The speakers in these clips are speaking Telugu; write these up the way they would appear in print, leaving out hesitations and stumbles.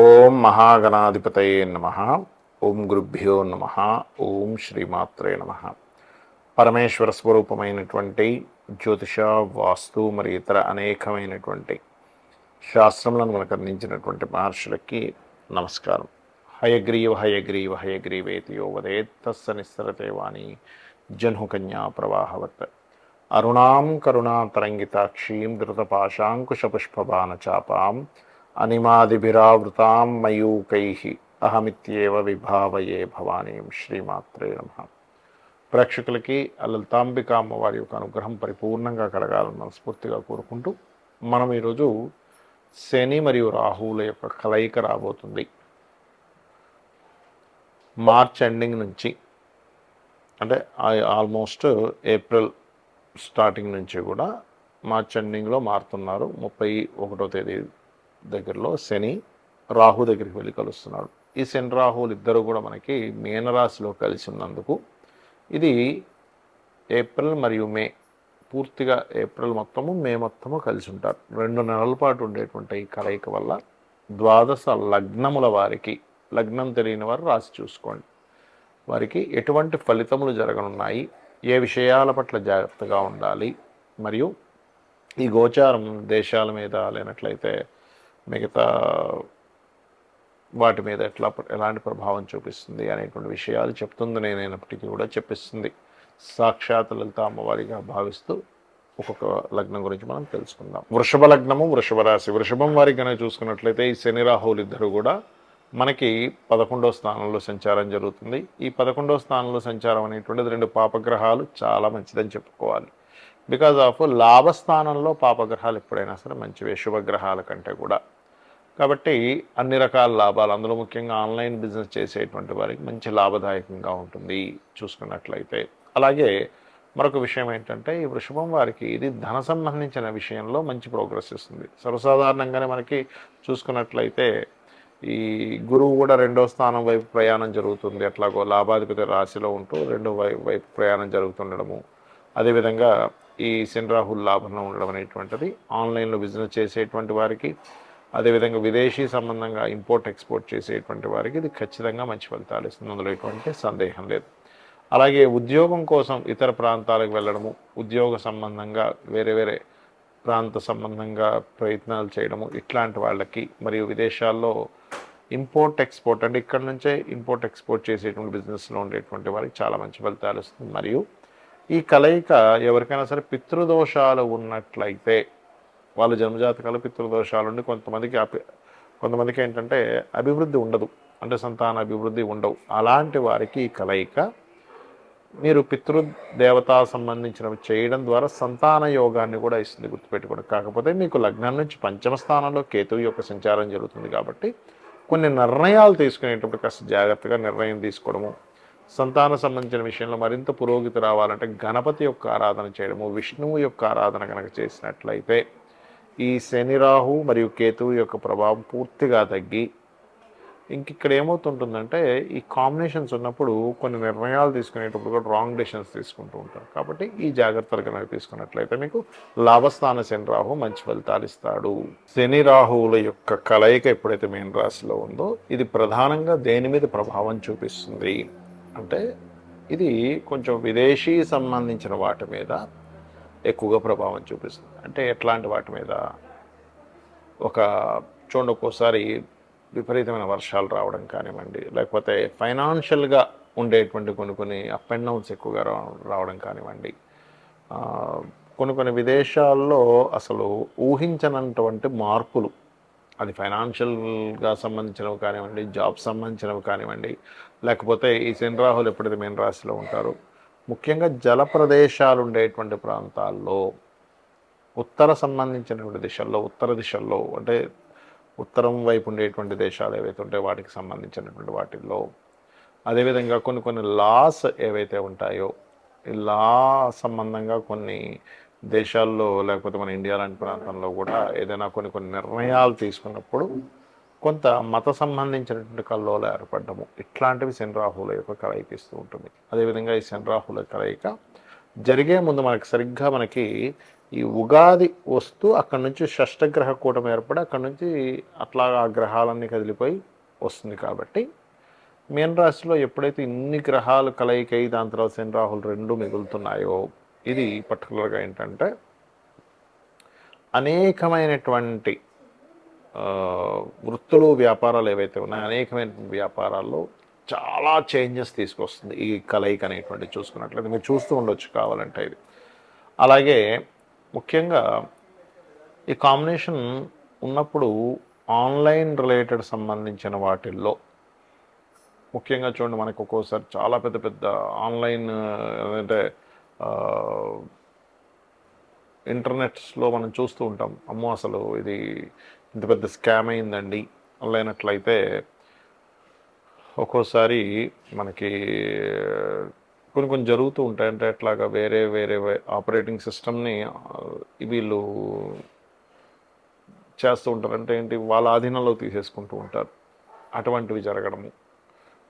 ఓం మహాగణాధిపతయే నమ. ఓం గురుభ్యో నమ. ఓం శ్రీమాత్రే నమ. పరమేశ్వర స్వరూపమైనటువంటి జ్యోతిష, వాస్తు మరియు ఇతర అనేకమైనటువంటి శాస్త్రములను మనకు అందించినటువంటి మహర్షులకి నమస్కారం. హయగ్రీవ హయగ్రీవ హయగ్రీవేతి యో వదేత్ తస్స నిస్సరతే వాణి జహ్నుకన్యా ప్రవాహవత్. అరుణాం కరుణాతరంగితాక్షీం ధృతపాశాంకుశపుష్పబాణచాపాం అనిమాదిభిరావృతాం మయూకైః అహమిత్యేవ విభావయే భవానీం. శ్రీమాత్రే నమః. ప్రేక్షకులకి లలితాంబిక అమ్మవారి యొక్క అనుగ్రహం పరిపూర్ణంగా కలగాలని మనస్ఫూర్తిగా కోరుకుంటూ మనం ఈరోజు శని మరియు రాహువుల యొక్క కలయిక రాబోతుంది. మార్చ్ ఎండింగ్ నుంచి, అంటే ఆల్మోస్ట్ ఏప్రిల్ స్టార్టింగ్ నుంచి కూడా మార్చ్ ఎండింగ్లో మారుతున్నారు. 31వ తేదీ దగ్గరలో శని రాహు దగ్గరికి వెళ్ళి కలుస్తున్నాడు. ఈ శని రాహువులు ఇద్దరు కూడా మనకి మీనరాశిలో కలిసి ఉన్నందుకు ఇది ఏప్రిల్ మరియు మే, పూర్తిగా ఏప్రిల్ మొత్తము మే మొత్తము కలిసి ఉంటారు. 2 నెలల పాటు ఉండేటువంటి ఈ కలయిక వల్ల ద్వాదశ లగ్నముల వారికి, లగ్నం తెలియని వారు రాసి చూసుకోండి, వారికి ఎటువంటి ఫలితములు జరగనున్నాయి, ఏ విషయాల పట్ల జాగ్రత్తగా ఉండాలి, మరియు ఈ గోచారం దేశాల మీద లేనట్లయితే మిగతా వాటి మీద ఎలాంటి ప్రభావం చూపిస్తుంది అనేటువంటి విషయాలు చెప్తుంది. నేనైనప్పటికీ కూడా చెప్పిస్తుంది సాక్షాత్ లలిత అమ్మవారిగా భావిస్తూ ఒక్కొక్క లగ్నం గురించి మనం తెలుసుకుందాం. వృషభ లగ్నము, వృషభ రాశి. వృషభం వారికి కనుక చూసుకున్నట్లయితే ఈ శని రాహువులు ఇద్దరు కూడా మనకి 11వ స్థానంలో సంచారం జరుగుతుంది. ఈ 11వ స్థానంలో సంచారం అనేటువంటిది 2 పాపగ్రహాలు, చాలా మంచిదని చెప్పుకోవాలి. బికాజ్ ఆఫ్ లాభస్థానంలో పాపగ్రహాలు ఎప్పుడైనా సరే మంచివే శుభగ్రహాల కంటే కూడా. కాబట్టి అన్ని రకాల లాభాలు, అందులో ముఖ్యంగా ఆన్లైన్ బిజినెస్ చేసేటువంటి వారికి మంచి లాభదాయకంగా ఉంటుంది చూసుకున్నట్లయితే. అలాగే మరొక విషయం ఏంటంటే ఈ వృషభం వారికి ఇది ధన సంబంధించిన విషయంలో మంచి ప్రోగ్రెస్ ఇస్తుంది. సర్వసాధారణంగానే మనకి చూసుకున్నట్లయితే ఈ గురువు కూడా 2వ స్థానం వైపు ప్రయాణం జరుగుతుంది. అట్లాగో లాభాధిపతి రాశిలో ఉంటూ 2వ వైపు ప్రయాణం జరుగుతుండడము, అదేవిధంగా ఈ శని రాహుల్ లాభంలో ఉండడం అనేటువంటిది ఆన్లైన్లో బిజినెస్ చేసేటువంటి వారికి, అదేవిధంగా విదేశీ సంబంధంగా ఇంపోర్ట్ ఎక్స్పోర్ట్ చేసేటువంటి వారికి ఇది ఖచ్చితంగా మంచి ఫలితాలు ఇస్తుంది, అందులో ఎటువంటి సందేహం లేదు. అలాగే ఉద్యోగం కోసం ఇతర ప్రాంతాలకు వెళ్ళడము, ఉద్యోగ సంబంధంగా వేరే వేరే ప్రాంత సంబంధంగా ప్రయత్నాలు చేయడము, ఇట్లాంటి వాళ్ళకి, మరియు విదేశాల్లో ఇంపోర్ట్ ఎక్స్పోర్ట్ అంటే ఇక్కడ నుంచే ఇంపోర్ట్ ఎక్స్పోర్ట్ చేసేటువంటి బిజినెస్లో ఉండేటువంటి వారికి చాలా మంచి ఫలితాలు ఇస్తుంది. మరియు ఈ కలయిక ఎవరికైనా సరే పితృదోషాలు ఉన్నట్లయితే, వాళ్ళ జన్మజాతకాలు పితృదోషాలు ఉండి కొంతమందికి ఏంటంటే అభివృద్ధి ఉండదు, అంటే సంతాన అభివృద్ధి ఉండవు, అలాంటి వారికి ఈ కలయిక మీరు పితృదేవతా సంబంధించినవి చేయడం ద్వారా సంతాన యోగాన్ని కూడా ఇస్తుంది, గుర్తుపెట్టుకోండి. కాకపోతే మీకు లగ్నం నుంచి 5వ స్థానంలో కేతువు యొక్క సంచారం జరుగుతుంది కాబట్టి కొన్ని నిర్ణయాలు తీసుకునేటప్పుడు కాస్త జాగ్రత్తగా నిర్ణయం తీసుకోవడము, సంతాన సంబంధించిన విషయంలో మరింత పురోగతి రావాలంటే గణపతి యొక్క ఆరాధన చేయడము, విష్ణువు యొక్క ఆరాధన కనుక చేసినట్లయితే ఈ శని రాహు మరియు కేతువు యొక్క ప్రభావం పూర్తిగా తగ్గి, ఇక్కడ ఏమవుతుంటుందంటే ఈ కాంబినేషన్స్ ఉన్నప్పుడు కొన్ని నిర్ణయాలు తీసుకునేటప్పుడు కూడా రాంగ్ డెసిషన్స్ తీసుకుంటూ ఉంటారు. కాబట్టి ఈ జాగ్రత్తలు కనుక తీసుకున్నట్లయితే మీకు లాభస్థాన శని రాహు మంచి ఫలితాలు ఇస్తాడు. శని రాహువుల యొక్క కలయిక ఎప్పుడైతే మీన రాశిలో ఉందో ఇది ప్రధానంగా దేని మీద ప్రభావం చూపిస్తుంది అంటే ఇది కొంచెం విదేశీ సంబంధించిన వాటి మీద ఎక్కువగా ప్రభావం చూపిస్తుంది. అంటే ఎట్లాంటి వాటి మీద, చూడండి ఒక్కోసారి విపరీతమైన వర్షాలు రావడం కానివ్వండి, లేకపోతే ఫైనాన్షియల్గా ఉండేటువంటి కొన్ని అప్ అండ్ డౌన్స్ ఎక్కువగా రావడం కానివ్వండి, కొన్ని విదేశాల్లో అసలు ఊహించనటువంటి మార్పులు, అది ఫైనాన్షియల్గా సంబంధించినవి కానివ్వండి, జాబ్ సంబంధించినవి కానివ్వండి, లేకపోతే ఈ శని రాహులు ఎప్పుడైతే మీన రాశిలో ఉంటారో ముఖ్యంగా జల ప్రదేశాలు ఉండేటువంటి ప్రాంతాల్లో, ఉత్తర సంబంధించినటువంటి దిశల్లో, ఉత్తర దిశల్లో అంటే ఉత్తరం వైపు ఉండేటువంటి దేశాలు ఏవైతే ఉంటాయో వాటికి సంబంధించినటువంటి వాటిల్లో, అదేవిధంగా కొన్ని లాస్ ఏవైతే ఉంటాయో ఈ లా సంబంధంగా కొన్ని దేశాల్లో, లేకపోతే మన ఇండియా లాంటి ప్రాంతంలో కూడా ఏదైనా కొన్ని నిర్ణయాలు తీసుకున్నప్పుడు కొంత మత సంబంధించినటువంటి కల్లోలు ఏర్పడము, ఇట్లాంటివి శని రాహువుల యొక్క కలయిక ఇస్తూ ఉంటుంది. అదేవిధంగా ఈ శని రాహువుల కలయిక జరిగే ముందు మనకి ఈ ఉగాది వస్తూ అక్కడి నుంచి షష్టగ్రహ కూటమి ఏర్పడి అక్కడి నుంచి అట్లా ఆ గ్రహాలన్నీ కదిలిపోయి వస్తుంది. కాబట్టి మీన రాశిలో ఎప్పుడైతే ఇన్ని గ్రహాలు కలయికై దాని తర్వాత శని రాహులు రెండు మిగులుతున్నాయో ఇది పర్టికులర్గా ఏంటంటే అనేకమైనటువంటి వృత్తులు వ్యాపారాలు ఏవైతే ఉన్నాయో అనేకమైన వ్యాపారాల్లో చాలా చేంజెస్ తీసుకొస్తుంది ఈ కలయిక అనేటువంటి చూసుకున్నట్లయితే మీరు చూస్తూ ఉండొచ్చు కావాలంటే ఇది. అలాగే ముఖ్యంగా ఈ కాంబినేషన్ ఉన్నప్పుడు ఆన్లైన్ రిలేటెడ్ సంబంధించిన వాటిల్లో ముఖ్యంగా చూడండి మనకు ఒక్కోసారి చాలా పెద్ద పెద్ద ఆన్లైన్ అంటే ఇంటర్నెట్స్లో మనం చూస్తూ ఉంటాం, అమ్మో అసలు ఇది ఇంత పెద్ద స్కామ్ అయిందండి లేనట్లయితే ఒక్కోసారి మనకి కొన్ని కొన్ని జరుగుతూ ఉంటాయి. అంటే అట్లాగా వేరే వేరే ఆపరేటింగ్ సిస్టమ్ని వీళ్ళు చేస్తూ ఉంటారు. అంటే ఏంటి, వాళ్ళ ఆధీనంలో తీసేసుకుంటూ ఉంటారు. అటువంటివి జరగడము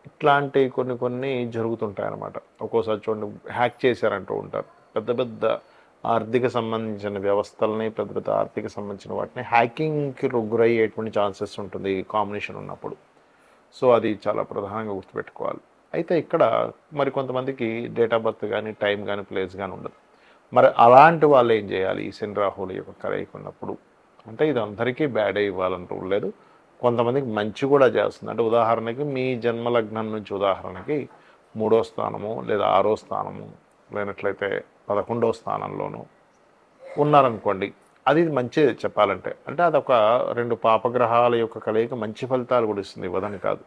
ఇట్లాంటి కొన్ని కొన్ని జరుగుతుంటాయి అన్నమాట. ఒక్కోసారి చూడండి హ్యాక్ చేశారంటూ ఉంటారు. పెద్ద పెద్ద ఆర్థిక సంబంధించిన వ్యవస్థలని పెద్ద పెద్ద ఆర్థిక సంబంధించిన వాటిని హ్యాకింగ్కి గురయ్యేటువంటి ఛాన్సెస్ ఉంటుంది ఈ కాంబినేషన్ ఉన్నప్పుడు. సో అది చాలా ప్రధానంగా గుర్తుపెట్టుకోవాలి. అయితే ఇక్కడ మరి కొంతమందికి డేట్ ఆఫ్ బర్త్ కానీ టైం కానీ ప్లేస్ కానీ ఉండదు. మరి అలాంటి వాళ్ళు ఏం చేయాలి ఈ శని రాహుల యొక్క కలయిక ఉన్నప్పుడు? అంటే ఇది అందరికీ బ్యాడే ఇవ్వాలంటూ లేదు, కొంతమందికి మంచి కూడా చేస్తుంది. అంటే ఉదాహరణకి మీ జన్మలగ్నం నుంచి ఉదాహరణకి 3వ స్థానము లేదా 6వ స్థానము లేనట్లయితే 11వ స్థానంలోనూ ఉన్నారనుకోండి, అది మంచిది చెప్పాలంటే. అంటే అదొక 2 పాపగ్రహాల యొక్క కలయిక మంచి ఫలితాలు కూడా ఇస్తుంది, ఇవ్వదని కాదు.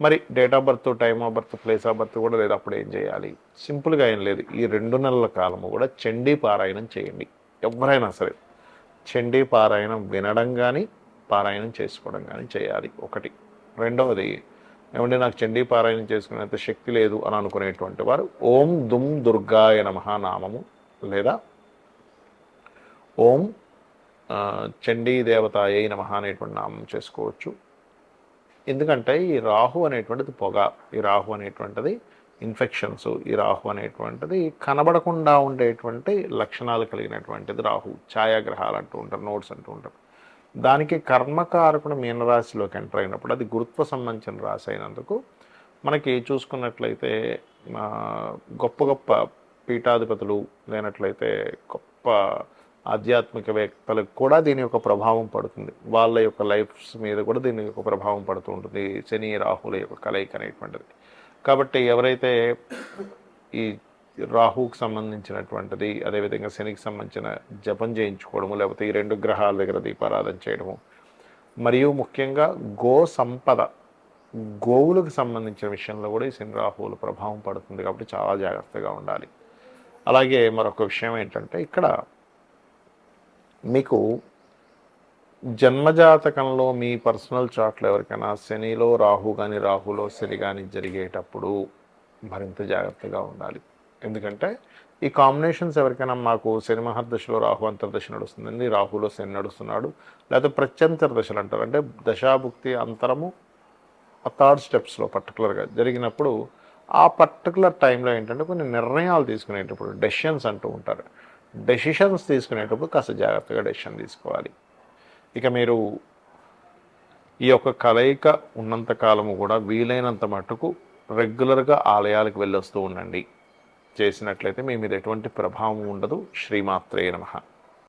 మరి date of birth time of birth place of birth కూడా లేదు. అప్పుడు ఏం చేయాలి? సింపుల్గా ఏం లేదు, ఈ 2 నెలల కాలము కూడా చండీ పారాయణం చేయండి. ఎవరైనా సరే చండీ పారాయణం వినడం కానీ పారాయణం చేసుకోవడం కానీ చేయాలి ఒకటి. రెండవది ఏమంటే నాకు చండీ పారాయణం చేసుకునేంత శక్తి లేదు అని అనుకునేటువంటి వారు ఓం దుమ్ దుర్గాయ నమః నామము లేదా ఓం చండీ దేవతాయై నమః అనేటువంటి నామం చేసుకోవచ్చు. ఎందుకంటే ఈ రాహు అనేటువంటిది పొగ, ఈ రాహు అనేటువంటిది ఇన్ఫెక్షన్స్, ఈ రాహు అనేటువంటిది కనబడకుండా ఉండేటువంటి లక్షణాలు కలిగినటువంటిది రాహు. ఛాయాగ్రహాలు అంటూ ఉంటారు, నోట్స్ అంటూ ఉంటారు. దానికి కర్మకారకుడు మీనరాశిలోకి ఎంటర్ అయినప్పుడు అది గురుత్వ సంబంధించిన రాశి అయినందుకు మనకి చూసుకున్నట్లయితే గొప్ప గొప్ప పీఠాధిపతులు లేనట్లయితే గొప్ప ఆధ్యాత్మికవేత్తలకు కూడా దీని యొక్క ప్రభావం పడుతుంది. వాళ్ళ యొక్క లైఫ్స్ మీద కూడా దీని యొక్క ప్రభావం పడుతూ ఉంటుంది శని రాహుల యొక్క కలయిక అనేటువంటిది. కాబట్టి ఎవరైతే ఈ రాహుకు సంబంధించినటువంటిది అదేవిధంగా శనికి సంబంధించిన జపం చేయించుకోవడము లేకపోతే ఈ 2 గ్రహాల దగ్గర దీపారాధన చేయడము మరియు ముఖ్యంగా గో సంపద గోవులకు సంబంధించిన విషయంలో కూడా ఈ శని రాహువుల ప్రభావం పడుతుంది. కాబట్టి చాలా జాగ్రత్తగా ఉండాలి. అలాగే మరొక విషయం ఏంటంటే ఇక్కడ మీకు జన్మజాతకంలో మీ పర్సనల్ చార్ట్లో ఎవరికైనా శనిలో రాహు కానీ రాహులో శని కానీ జరిగేటప్పుడు మరింత జాగ్రత్తగా ఉండాలి. ఎందుకంటే ఈ కాంబినేషన్స్ ఎవరికైనా మాకు శని మహర్దశలో రాహు అంతర్దశ నడుస్తుందండి, రాహులో శని నడుస్తున్నాడు, లేకపోతే ప్రత్యంతర దశలు అంటారు, అంటే దశాభుక్తి అంతరము ఆ 3rd స్టెప్స్లో పర్టికులర్గా జరిగినప్పుడు ఆ పర్టికులర్ టైంలో ఏంటంటే కొన్ని నిర్ణయాలు తీసుకునేటప్పుడు డెసిషన్స్ అంటూ ఉంటారు. డెసిషన్స్ తీసుకునేటప్పుడు కాస్త జాగ్రత్తగా డెసిషన్ తీసుకోవాలి. ఇక మీరు ఈ యొక్క కలయిక ఉన్నంత కాలము కూడా వీలైనంత మటుకు రెగ్యులర్గా ఆలయాలకు వెళ్ళొస్తూ ఉండండి. చేసినట్లయితే మీ మీద ఎటువంటి ప్రభావం ఉండదు. శ్రీమాత్రే నమః.